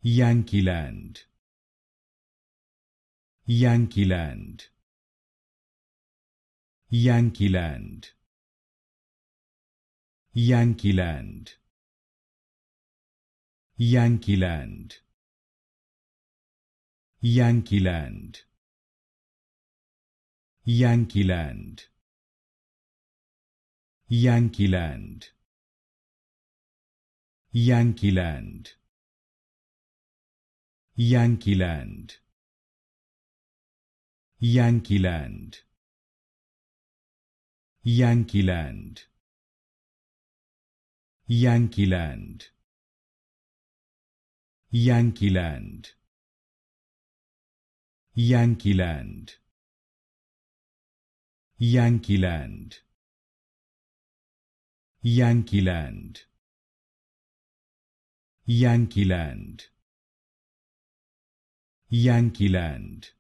Yankeeland, Yankeeland, Yankeeland, Yankeeland, Yankeeland, Yankeeland, Yankeeland, Yankeeland, Yankeeland, Yankeeland, Yankeeland, Yankeeland, Yankeeland, Yankeeland, Yankeeland, Yankeeland, Yankeeland, Yankeeland, Yankeeland,